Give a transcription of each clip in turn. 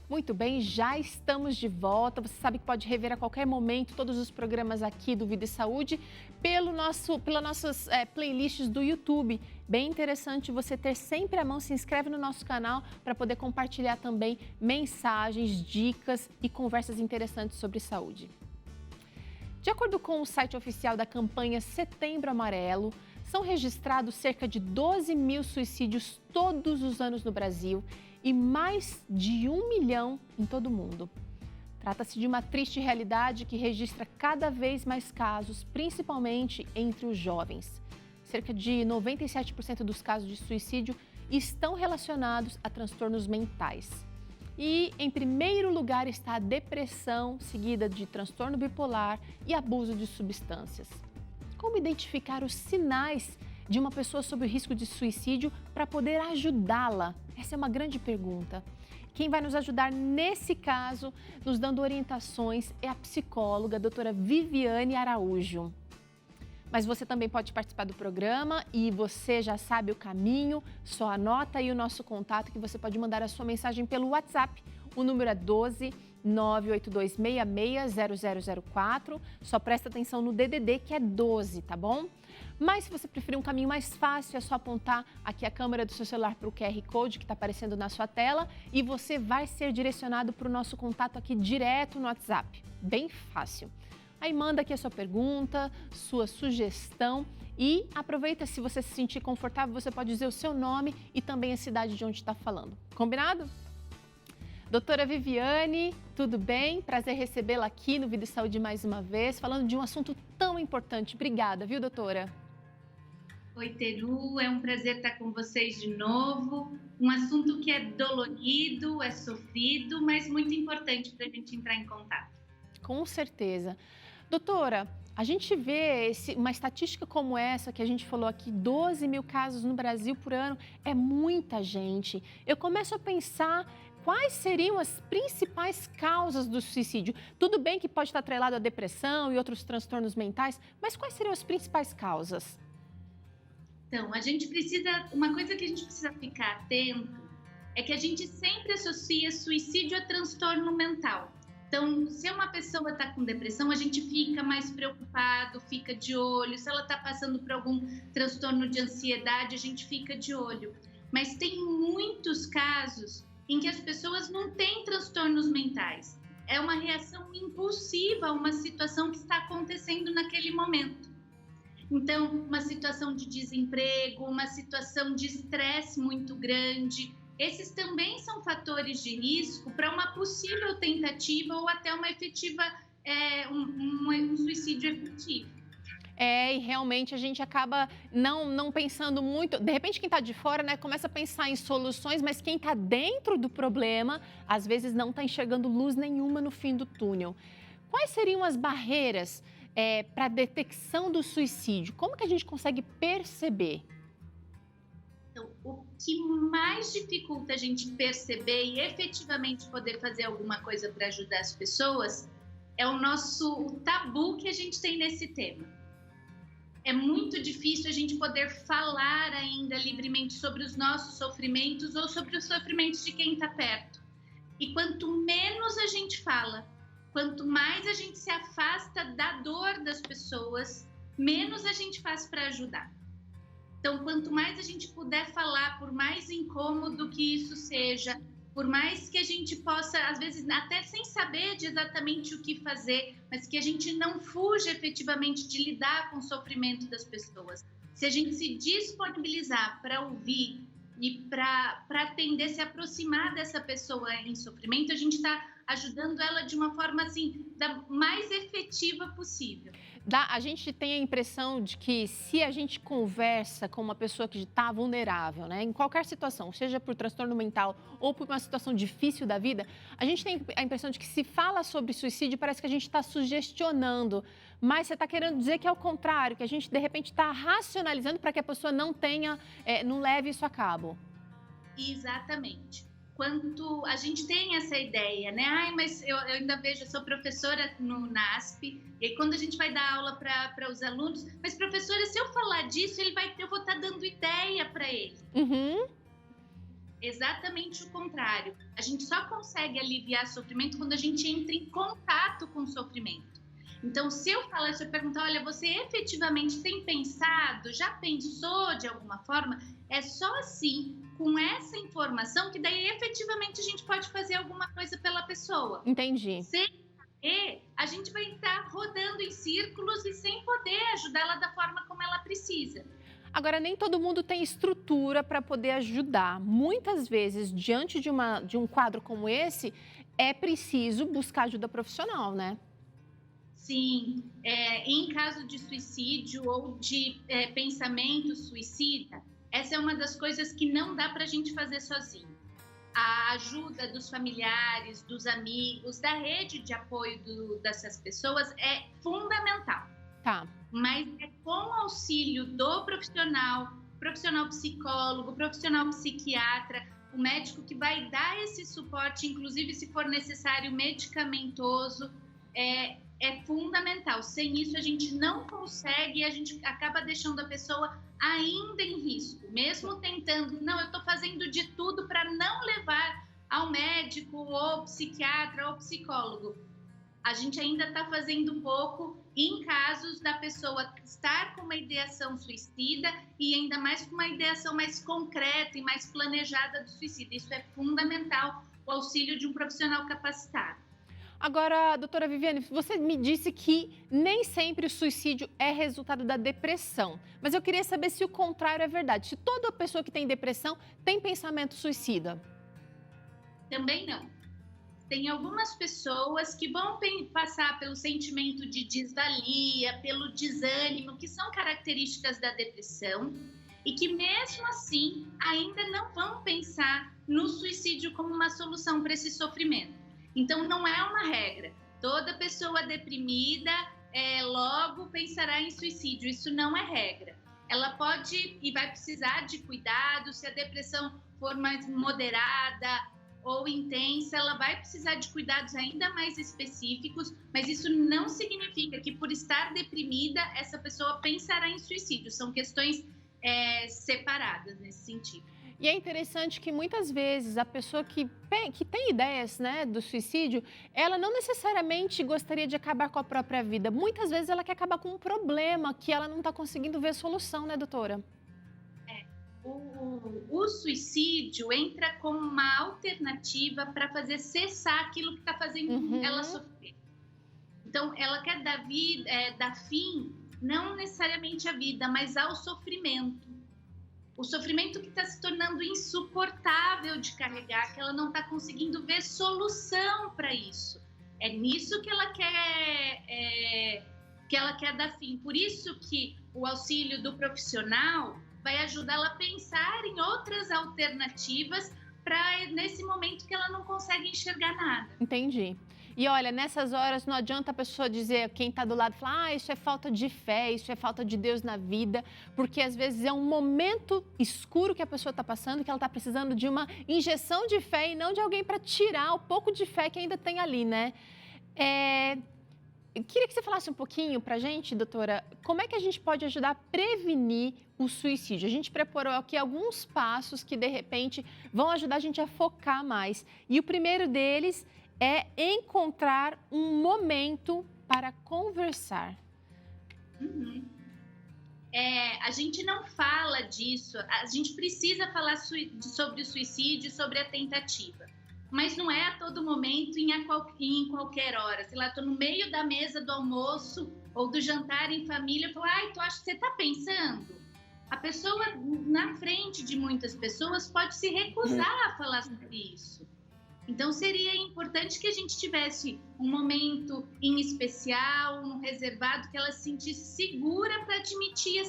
Muito bem, já estamos de volta. Você sabe que pode rever a qualquer momento todos os programas aqui do Vida e Saúde pelas nossas playlists do YouTube. Bem interessante você ter sempre à mão, se inscreve no nosso canal para poder compartilhar também mensagens, dicas e conversas interessantes sobre saúde. De acordo com o site oficial da campanha Setembro Amarelo, são registrados cerca de 12 mil suicídios todos os anos no Brasil e mais de 1 milhão em todo o mundo. Trata-se de uma triste realidade que registra cada vez mais casos, principalmente entre os jovens. Cerca de 97% dos casos de suicídio estão relacionados a transtornos mentais. E, em primeiro lugar, está a depressão, seguida de transtorno bipolar e abuso de substâncias. Como identificar os sinais de uma pessoa sob o risco de suicídio para poder ajudá-la? Essa é uma grande pergunta. Quem vai nos ajudar nesse caso, nos dando orientações, é a psicóloga, a doutora Viviane Araújo. Mas você também pode participar do programa e você já sabe o caminho, só anota aí o nosso contato que você pode mandar a sua mensagem pelo WhatsApp. O número é 12 982660004. Só presta atenção no DDD, que é 12, tá bom? Mas se você preferir um caminho mais fácil, é só apontar aqui a câmera do seu celular para o QR Code que está aparecendo na sua tela e você vai ser direcionado para o nosso contato aqui direto no WhatsApp. Bem fácil. Aí manda aqui a sua pergunta, sua sugestão e aproveita, se você se sentir confortável, você pode dizer o seu nome e também a cidade de onde está falando. Combinado? Doutora Viviane, tudo bem? Prazer recebê-la aqui no Vida e Saúde mais uma vez, falando de um assunto tão importante. Obrigada, viu, doutora? Oi, Teru, é um prazer estar com vocês de novo. Um assunto que é dolorido, é sofrido, mas muito importante para a gente entrar em contato. Com certeza. Doutora, a gente vê uma estatística como essa que a gente falou aqui, 12 mil casos no Brasil por ano, é muita gente. Eu começo a pensar quais seriam as principais causas do suicídio. Tudo bem que pode estar atrelado à depressão e outros transtornos mentais, mas quais seriam as principais causas? Então, uma coisa que a gente precisa ficar atento é que a gente sempre associa suicídio a transtorno mental. Então, se uma pessoa está com depressão, a gente fica mais preocupado, fica de olho. Se ela está passando por algum transtorno de ansiedade, a gente fica de olho. Mas tem muitos casos em que as pessoas não têm transtornos mentais. É uma reação impulsiva a uma situação que está acontecendo naquele momento. Então, uma situação de desemprego, uma situação de estresse muito grande, esses também são fatores de risco para uma possível tentativa ou até uma efetiva, um suicídio efetivo. E realmente a gente acaba não pensando muito. De repente, quem está de fora, né, começa a pensar em soluções, mas quem está dentro do problema, às vezes não está enxergando luz nenhuma no fim do túnel. Quais seriam as barreiras para a detecção do suicídio? Como que a gente consegue perceber? Então, o que mais dificulta a gente perceber e efetivamente poder fazer alguma coisa para ajudar as pessoas é o nosso tabu que a gente tem nesse tema. É muito difícil a gente poder falar ainda livremente sobre os nossos sofrimentos ou sobre os sofrimentos de quem está perto. E quanto menos a gente fala, quanto mais a gente se afasta da dor das pessoas, menos a gente faz para ajudar. Então, quanto mais a gente puder falar, por mais incômodo que isso seja, por mais que a gente possa, às vezes, até sem saber de exatamente o que fazer, mas que a gente não fuja efetivamente de lidar com o sofrimento das pessoas. Se a gente se disponibilizar para ouvir e para atender, se aproximar dessa pessoa em sofrimento, a gente está ajudando ela de uma forma assim, da mais efetiva possível. A gente tem a impressão de que se a gente conversa com uma pessoa que está vulnerável, né, em qualquer situação, seja por transtorno mental ou por uma situação difícil da vida, a gente tem a impressão de que se fala sobre suicídio, parece que a gente está sugestionando, mas você está querendo dizer que é o contrário, que a gente de repente está racionalizando para que a pessoa não leve isso a cabo. Exatamente. Quanto a gente tem essa ideia, né? Mas eu ainda vejo, eu sou professora no NASP, e aí quando a gente vai dar aula para os alunos, mas professora, se eu falar disso, eu vou estar dando ideia para ele. Uhum. exatamente o contrário. A gente só consegue aliviar sofrimento quando a gente entra em contato com o sofrimento. Então, se eu perguntar, olha, você efetivamente tem pensado, já pensou de alguma forma? É só assim, com essa informação, que daí efetivamente a gente pode fazer alguma coisa pela pessoa. Entendi. Sem saber, a gente vai estar rodando em círculos e sem poder ajudá-la da forma como ela precisa. Agora, nem todo mundo tem estrutura para poder ajudar. Muitas vezes, diante de um quadro como esse, é preciso buscar ajuda profissional, né? Sim, em caso de suicídio ou de pensamento suicida, essa é uma das coisas que não dá para a gente fazer sozinho. A ajuda dos familiares, dos amigos, da rede de apoio dessas pessoas é fundamental. Tá. Mas é com o auxílio do profissional psicólogo, profissional psiquiatra, o médico que vai dar esse suporte, inclusive se for necessário medicamentoso, é fundamental. Sem isso a gente não consegue, a gente acaba deixando a pessoa ainda em risco, mesmo tentando, não, eu estou fazendo de tudo para não levar ao médico ou psiquiatra ou psicólogo. A gente ainda está fazendo pouco em casos da pessoa estar com uma ideação suicida e ainda mais com uma ideação mais concreta e mais planejada do suicídio. Isso é fundamental, o auxílio de um profissional capacitado. Agora, doutora Viviane, você me disse que nem sempre o suicídio é resultado da depressão. Mas eu queria saber se o contrário é verdade. Se toda pessoa que tem depressão tem pensamento suicida. Também não. Tem algumas pessoas que vão passar pelo sentimento de desvalia, pelo desânimo, que são características da depressão, e que mesmo assim ainda não vão pensar no suicídio como uma solução para esse sofrimento. Então não é uma regra. Toda pessoa deprimida logo pensará em suicídio. Isso não é regra. Ela pode e vai precisar de cuidado. Se a depressão for mais moderada ou intensa, ela vai precisar de cuidados ainda mais específicos, mas isso não significa que por estar deprimida, essa pessoa pensará em suicídio. São questões separadas nesse sentido. E é interessante que muitas vezes a pessoa que tem ideias, né, do suicídio, ela não necessariamente gostaria de acabar com a própria vida. Muitas vezes ela quer acabar com um problema que ela não está conseguindo ver solução, né, doutora? O suicídio entra como uma alternativa para fazer cessar aquilo que está fazendo ela sofrer. Então, ela quer dar fim, não necessariamente à vida, mas ao sofrimento. O sofrimento que está se tornando insuportável de carregar, que ela não está conseguindo ver solução para isso. É nisso que ela quer dar fim. Por isso que o auxílio do profissional vai ajudá-la a pensar em outras alternativas para nesse momento que ela não consegue enxergar nada. Entendi. E olha, nessas horas não adianta a pessoa dizer, quem está do lado, falar, isso é falta de fé, isso é falta de Deus na vida, porque às vezes é um momento escuro que a pessoa está passando, que ela está precisando de uma injeção de fé e não de alguém para tirar o pouco de fé que ainda tem ali, né? Eu queria que você falasse um pouquinho para a gente, doutora, como é que a gente pode ajudar a prevenir o suicídio? A gente preparou aqui alguns passos que, de repente, vão ajudar a gente a focar mais. E o primeiro deles é encontrar um momento para conversar. A gente não fala disso, a gente precisa falar sobre o suicídio, sobre a tentativa. Mas não é a todo momento, em qualquer hora. Sei lá, estou no meio da mesa do almoço ou do jantar em família, eu falo, tu acha que você está pensando? A pessoa, na frente de muitas pessoas, pode se recusar a falar sobre isso. Então, seria importante que a gente tivesse um momento em especial, um reservado, que ela se sentisse segura para admitir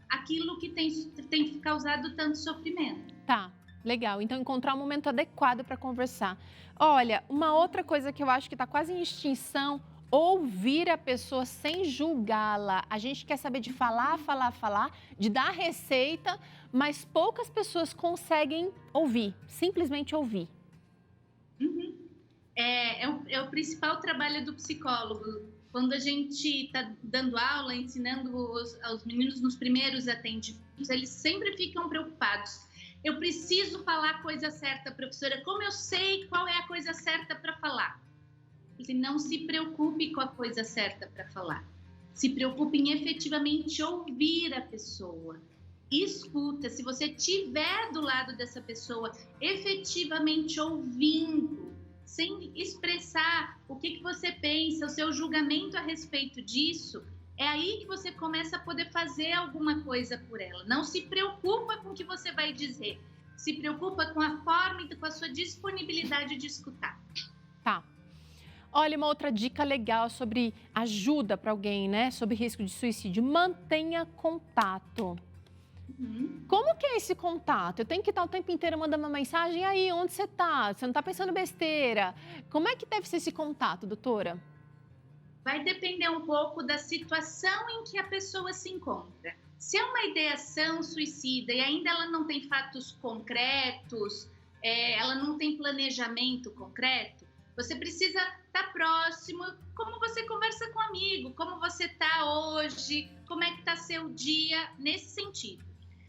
aquilo que tem causado tanto sofrimento. Tá. Legal, então encontrar um momento adequado para conversar. Olha, uma outra coisa que eu acho que está quase em extinção, ouvir a pessoa sem julgá-la. A gente quer saber de falar, de dar receita, mas poucas pessoas conseguem ouvir, simplesmente ouvir. É o principal trabalho do psicólogo. Quando a gente está dando aula, ensinando os meninos nos primeiros atendimentos, eles sempre ficam preocupados. Eu preciso falar a coisa certa, professora. Como eu sei qual é a coisa certa para falar? E não se preocupe com a coisa certa para falar. Se preocupe em efetivamente ouvir a pessoa. Escuta, se você estiver do lado dessa pessoa, efetivamente ouvindo, sem expressar o que você pensa, o seu julgamento a respeito disso, é aí que você começa a poder fazer alguma coisa por ela. Não se preocupa com o que você vai dizer, se preocupa com a forma e com a sua disponibilidade de escutar. Tá. Olha, uma outra dica legal sobre ajuda para alguém, né? Sobre risco de suicídio. Mantenha contato. Como que é esse contato? Eu tenho que estar o tempo inteiro mandando uma mensagem aí, onde você está? Você não está pensando besteira? Como é que deve ser esse contato, doutora? Vai depender um pouco da situação em que a pessoa se encontra. Se é uma ideação suicida e ainda ela não tem fatos concretos, ela não tem planejamento concreto, você precisa estar próximo, como você conversa com um amigo, como você está hoje, como é que está seu dia, nesse sentido.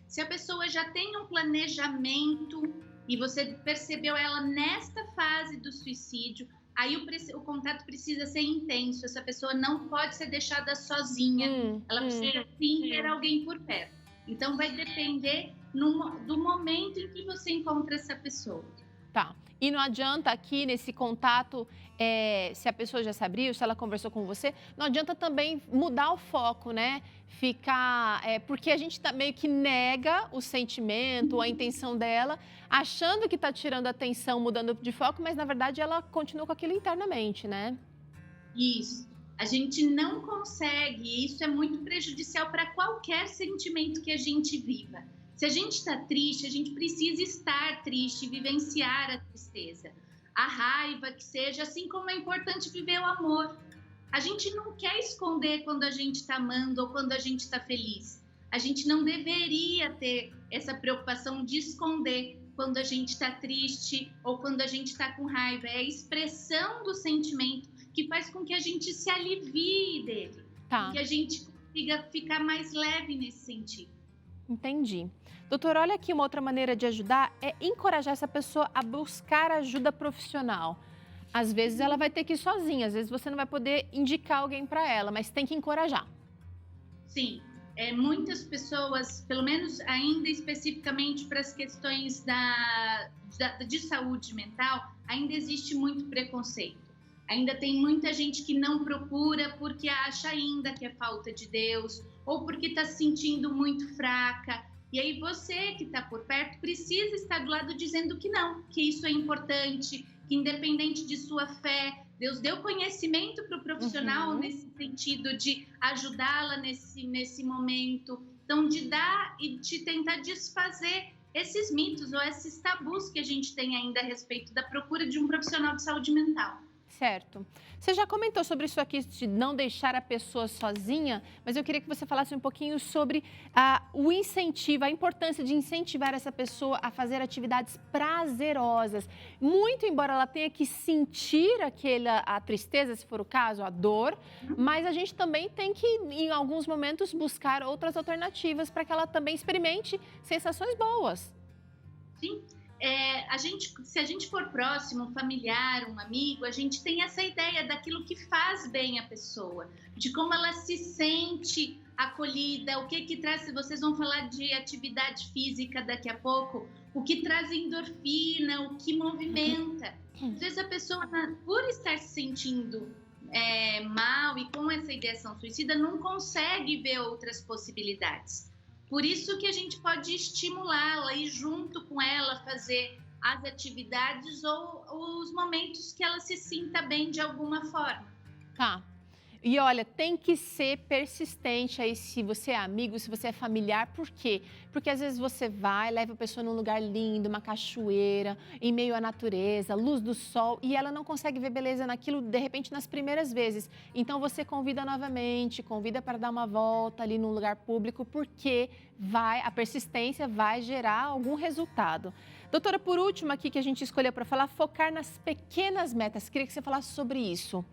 Se a pessoa já tem um planejamento e você percebeu ela nesta fase do suicídio, aí o contato precisa ser intenso, essa pessoa não pode ser deixada sozinha, ela precisa sim ter alguém por perto. Então vai depender do momento em que você encontra essa pessoa. Tá. E não adianta aqui nesse contato, se a pessoa já se abriu, se ela conversou com você, não adianta também mudar o foco, né? Ficar. Porque a gente meio que nega o sentimento, a intenção dela, achando que está tirando a atenção, mudando de foco, mas na verdade ela continua com aquilo internamente, né? Isso. A gente não consegue, e isso é muito prejudicial para qualquer sentimento que a gente viva. Se a gente está triste, a gente precisa estar triste, vivenciar a tristeza. A raiva que seja, assim como é importante viver o amor. A gente não quer esconder quando a gente está amando ou quando a gente está feliz. A gente não deveria ter essa preocupação de esconder quando a gente está triste ou quando a gente está com raiva. É a expressão do sentimento que faz com que a gente se alivie dele. Tá. Que a gente consiga ficar mais leve nesse sentido. Entendi. Doutor, olha aqui, uma outra maneira de ajudar é encorajar essa pessoa a buscar ajuda profissional. Às vezes ela vai ter que ir sozinha, às vezes você não vai poder indicar alguém para ela, mas tem que encorajar. Sim, muitas pessoas, pelo menos ainda especificamente para as questões de saúde mental, ainda existe muito preconceito. Ainda tem muita gente que não procura porque acha ainda que é falta de Deus ou porque está se sentindo muito fraca. E aí você que está por perto precisa estar do lado dizendo que não, que isso é importante, que independente de sua fé, Deus deu conhecimento para o profissional nesse sentido de ajudá-la nesse momento. Então, de dar e de tentar desfazer esses mitos ou esses tabus que a gente tem ainda a respeito da procura de um profissional de saúde mental. Certo. Você já comentou sobre isso aqui, de não deixar a pessoa sozinha, mas eu queria que você falasse um pouquinho sobre o incentivo, a importância de incentivar essa pessoa a fazer atividades prazerosas. Muito embora ela tenha que sentir a tristeza, se for o caso, a dor, mas a gente também tem que, em alguns momentos, buscar outras alternativas para que ela também experimente sensações boas. Sim. Se a gente for próximo, um familiar, um amigo, a gente tem essa ideia daquilo que faz bem a pessoa, de como ela se sente acolhida, o que traz, vocês vão falar de atividade física daqui a pouco, o que traz endorfina, o que movimenta. Às vezes a pessoa, por estar se sentindo mal e com essa ideação suicida, não consegue ver outras possibilidades. Por isso que a gente pode estimulá-la e junto com ela fazer as atividades ou os momentos que ela se sinta bem de alguma forma. Tá. E olha, tem que ser persistente aí se você é amigo, se você é familiar. Por quê? Porque às vezes você vai, leva a pessoa num lugar lindo, uma cachoeira, em meio à natureza, luz do sol, e ela não consegue ver beleza naquilo, de repente, nas primeiras vezes. Então você convida novamente, convida para dar uma volta ali num lugar público, porque a persistência vai gerar algum resultado. Doutora, por último aqui que a gente escolheu para falar, focar nas pequenas metas. Queria que você falasse sobre isso.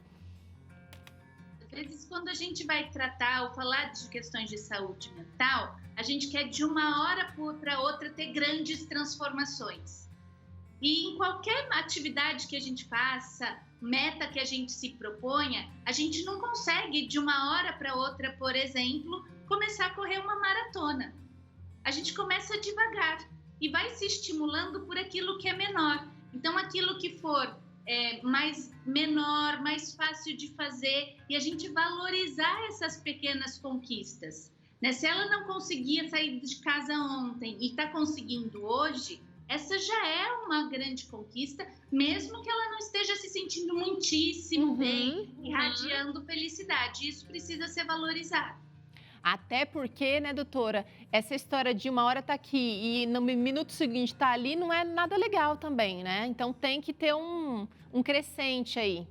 Às vezes, quando a gente vai tratar ou falar de questões de saúde mental, a gente quer de uma hora para outra ter grandes transformações. E em qualquer atividade que a gente faça, meta que a gente se proponha, a gente não consegue de uma hora para outra, por exemplo, começar a correr uma maratona. A gente começa devagar e vai se estimulando por aquilo que é menor. Então, aquilo que for mais menor, mais fácil de fazer, e a gente valorizar essas pequenas conquistas. Né? Se ela não conseguia sair de casa ontem e está conseguindo hoje, essa já é uma grande conquista, mesmo que ela não esteja se sentindo muitíssimo bem, irradiando felicidade. Isso precisa ser valorizado. Até porque, né, doutora, essa história de uma hora tá aqui e no minuto seguinte tá ali não é nada legal também, né? Então tem que ter um crescente aí.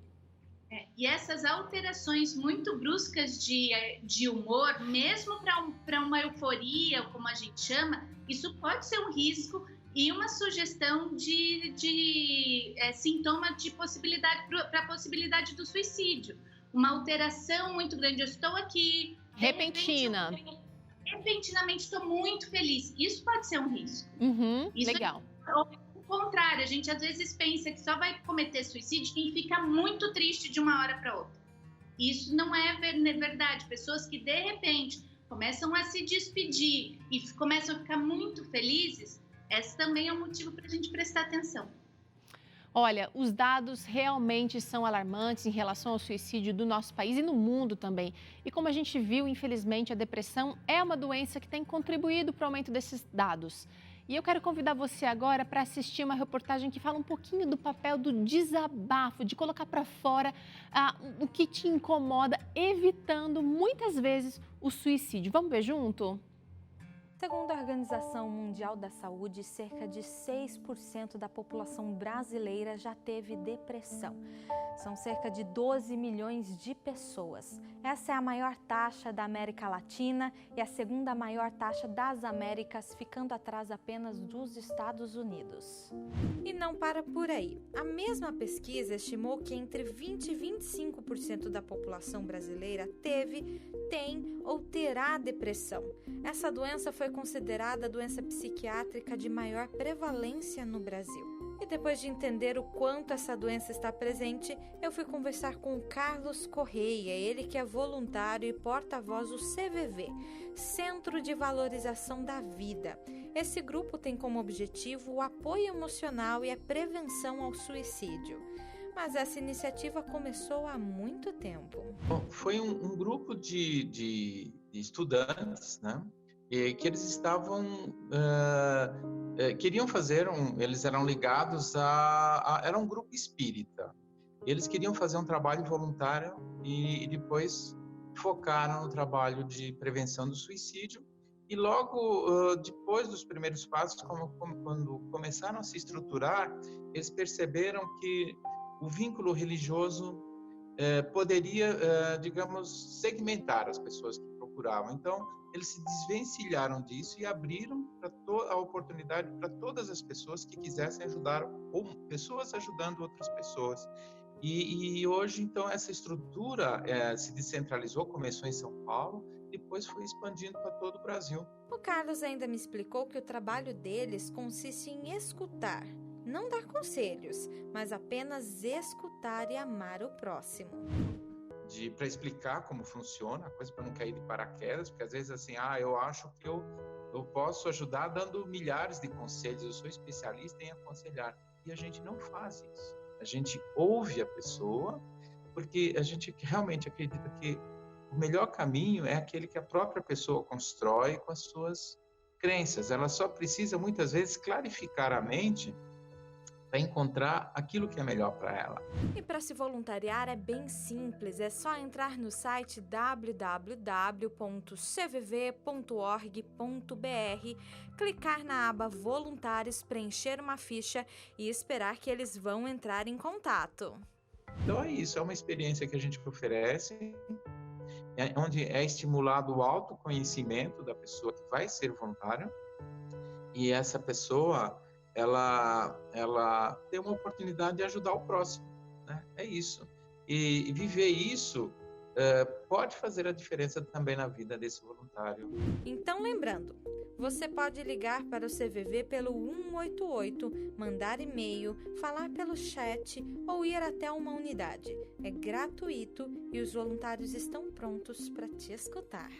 E essas alterações muito bruscas de humor, mesmo para uma euforia, como a gente chama, isso pode ser um risco e uma sugestão de sintoma de possibilidade para a possibilidade do suicídio. Uma alteração muito grande. Eu estou aqui. Repentinamente estou muito feliz. Isso pode ser um risco. Isso legal. O contrário, a gente às vezes pensa que só vai cometer suicídio quem fica muito triste de uma hora para outra. Isso não é verdade. Pessoas que de repente começam a se despedir e começam a ficar muito felizes, esse também é um motivo para a gente prestar atenção. Olha, os dados realmente são alarmantes em relação ao suicídio do nosso país e no mundo também. E como a gente viu, infelizmente, a depressão é uma doença que tem contribuído para o aumento desses dados. E eu quero convidar você agora para assistir uma reportagem que fala um pouquinho do papel do desabafo, de colocar para fora o que te incomoda, evitando muitas vezes o suicídio. Vamos ver junto? Segundo a Organização Mundial da Saúde, cerca de 6% da população brasileira já teve depressão. São cerca de 12 milhões de pessoas. Essa é a maior taxa da América Latina e a segunda maior taxa das Américas, ficando atrás apenas dos Estados Unidos. E não para por aí. A mesma pesquisa estimou que entre 20% e 25% da população brasileira teve, tem ou terá depressão. Essa doença foi considerada a doença psiquiátrica de maior prevalência no Brasil. E depois de entender o quanto essa doença está presente, eu fui conversar com o Carlos Correia, ele que é voluntário e porta-voz do CVV, Centro de Valorização da Vida. Esse grupo tem como objetivo o apoio emocional e a prevenção ao suicídio. Mas essa iniciativa começou há muito tempo. Bom, foi um grupo de estudantes, né? Que eles estavam queriam fazer eles eram ligados era um grupo espírita. Eles queriam fazer um trabalho voluntário e depois focaram no trabalho de prevenção do suicídio. E logo depois dos primeiros passos, quando começaram a se estruturar, eles perceberam que o vínculo religioso poderia, digamos, segmentar as pessoas que procuravam. Então, eles se desvencilharam disso e abriram a oportunidade para todas as pessoas que quisessem ajudar, ou pessoas ajudando outras pessoas. E hoje, então, essa estrutura se descentralizou, começou em São Paulo, depois foi expandindo para todo o Brasil. O Carlos ainda me explicou que o trabalho deles consiste em escutar. Não dar conselhos, mas apenas escutar e amar o próximo. Para explicar como funciona a coisa, para não cair de paraquedas, porque às vezes assim, eu acho que eu posso ajudar dando milhares de conselhos, eu sou especialista em aconselhar. E a gente não faz isso. A gente ouve a pessoa, porque a gente realmente acredita que o melhor caminho é aquele que a própria pessoa constrói com as suas crenças. Ela só precisa, muitas vezes, clarificar a mente para encontrar aquilo que é melhor para ela. E para se voluntariar é bem simples, é só entrar no site www.cvv.org.br, clicar na aba Voluntários, preencher uma ficha e esperar que eles vão entrar em contato. Então é isso, é uma experiência que a gente oferece, onde é estimulado o autoconhecimento da pessoa que vai ser voluntária, e essa pessoa ela tem uma oportunidade de ajudar o próximo, né? É isso. E viver isso pode fazer a diferença também na vida desse voluntário. Então, lembrando, você pode ligar para o CVV pelo 188, mandar e-mail, falar pelo chat ou ir até uma unidade. É gratuito e os voluntários estão prontos para te escutar.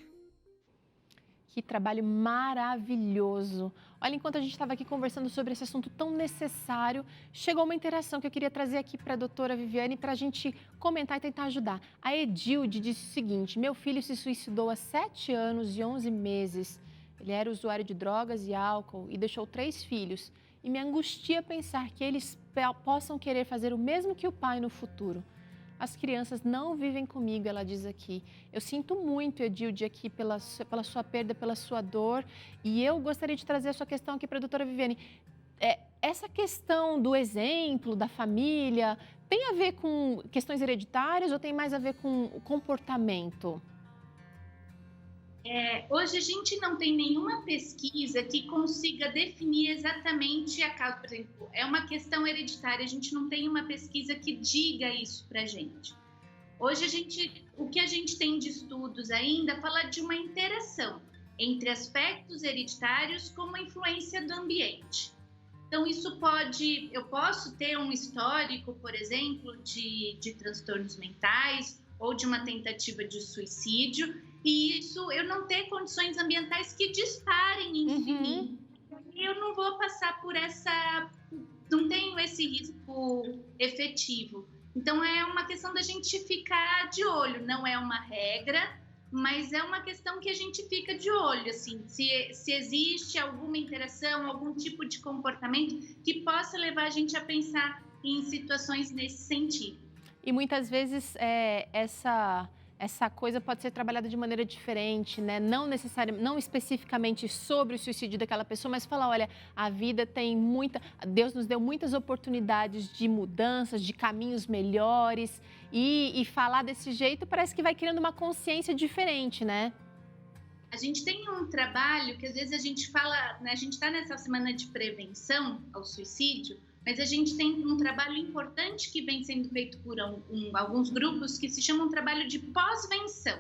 Que trabalho maravilhoso! Olha, enquanto a gente estava aqui conversando sobre esse assunto tão necessário, chegou uma interação que eu queria trazer aqui para a doutora Viviane para a gente comentar e tentar ajudar. A Edilde disse o seguinte: meu filho se suicidou há 7 anos e 11 meses. Ele era usuário de drogas e álcool e deixou 3 filhos. E me angustia pensar que eles possam querer fazer o mesmo que o pai no futuro. As crianças não vivem comigo, ela diz aqui. Eu sinto muito, Edilde, aqui pela sua perda, pela sua dor. E eu gostaria de trazer a sua questão aqui para a doutora Viviane. Essa questão do exemplo, da família, tem a ver com questões hereditárias ou tem mais a ver com o comportamento? Hoje a gente não tem nenhuma pesquisa que consiga definir exatamente a causa. Por exemplo, é uma questão hereditária, a gente não tem uma pesquisa que diga isso para a gente. Hoje o que a gente tem de estudos ainda fala de uma interação entre aspectos hereditários com a influência do ambiente. Então eu posso ter um histórico, por exemplo, de transtornos mentais ou de uma tentativa de suicídio, e isso eu não ter condições ambientais que disparem em mim. Eu não vou passar por não tenho esse risco efetivo. Então é uma questão da gente ficar de olho, não é uma regra, mas é uma questão que a gente fica de olho, assim, se existe alguma interação, algum tipo de comportamento que possa levar a gente a pensar em situações nesse sentido. E muitas vezes essa coisa pode ser trabalhada de maneira diferente, né? Não especificamente sobre o suicídio daquela pessoa, mas falar, olha, a vida tem Deus nos deu muitas oportunidades de mudanças, de caminhos melhores, e falar desse jeito parece que vai criando uma consciência diferente, né? A gente tem um trabalho que às vezes a gente fala, né, a gente está nessa semana de prevenção ao suicídio, mas a gente tem um trabalho importante que vem sendo feito por alguns grupos que se chama um trabalho de pós-venção,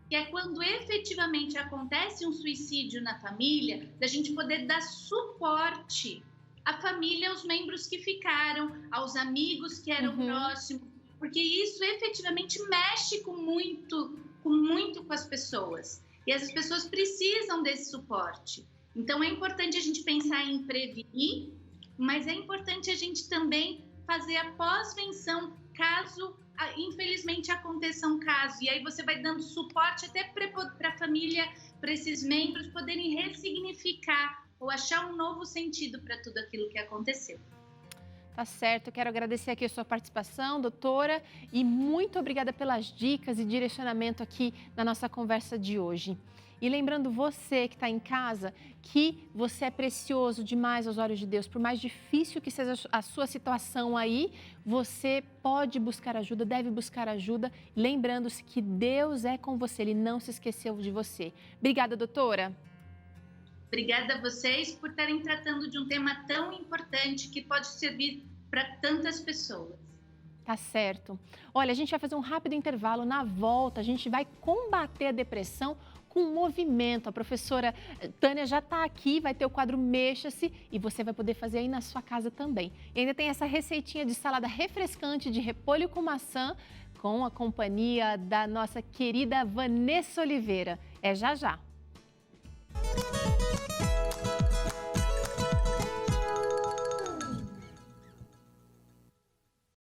que é quando efetivamente acontece um suicídio na família, da gente poder dar suporte à família, aos membros que ficaram, aos amigos que eram próximos, porque isso efetivamente mexe muito com as pessoas. E as pessoas precisam desse suporte. Então, é importante a gente pensar em prevenir, mas é importante a gente também fazer a pós-venção, caso, infelizmente, aconteça um caso. E aí você vai dando suporte até para a família, para esses membros poderem ressignificar ou achar um novo sentido para tudo aquilo que aconteceu. Tá certo, eu quero agradecer aqui a sua participação, doutora, e muito obrigada pelas dicas e direcionamento aqui na nossa conversa de hoje. E lembrando você que está em casa, que você é precioso demais aos olhos de Deus. Por mais difícil que seja a sua situação aí, você pode buscar ajuda, deve buscar ajuda, lembrando-se que Deus é com você, Ele não se esqueceu de você. Obrigada, doutora. Obrigada a vocês por estarem tratando de um tema tão importante que pode servir para tantas pessoas. Tá certo. Olha, a gente vai fazer um rápido intervalo. Na volta, a gente vai combater a depressão com movimento. A professora Tânia já está aqui, vai ter o quadro Mexa-se e você vai poder fazer aí na sua casa também. E ainda tem essa receitinha de salada refrescante de repolho com maçã, com a companhia da nossa querida Vanessa Oliveira. É já já.